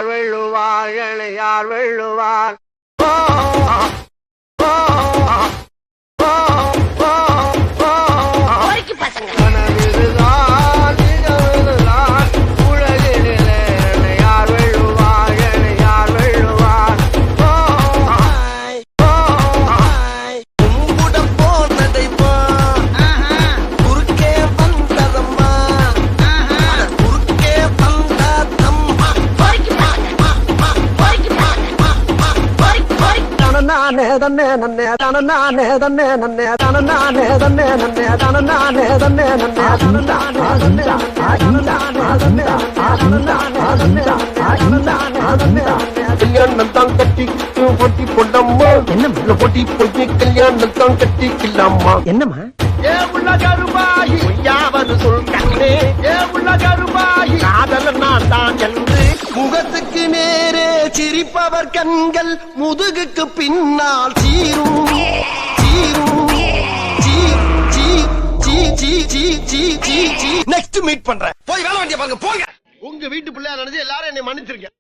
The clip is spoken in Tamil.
யார் வெல்லுவார் என்னை யார் வெல்லுவார் தன்னே நன்னே தன நானே தன்னே நன்னே தன நானே தன்னே நன்னே தன நானே தன்னே நன்னே தன நானே தன்னே கல்யாணம் தான் கட்டிக்கிட்டு பொட்டி பொண்ணம்மா என்ன பொட்டி பொண்ணு கல்யாணம் தான் கட்டிக்கலாமா என்னம்மா ஏ உள்ள கருமாயி யாவது சொல்றே ஏ உள்ள கருமாயி காதல நான் தான் என்று முகத்துக்கு நேரே சிரிப்பவர் கண்கள் முதுகுக்கு பின்னால் சீரும் சீரும் நெக்ஸ்ட் மீட் பண்றேன் போய் வேலை வேண்டிய பாருங்க போங்க உங்க வீட்டு பிள்ளையா நினைச்சு எல்லாரும் என்னை மன்னிச்சிருக்கேன்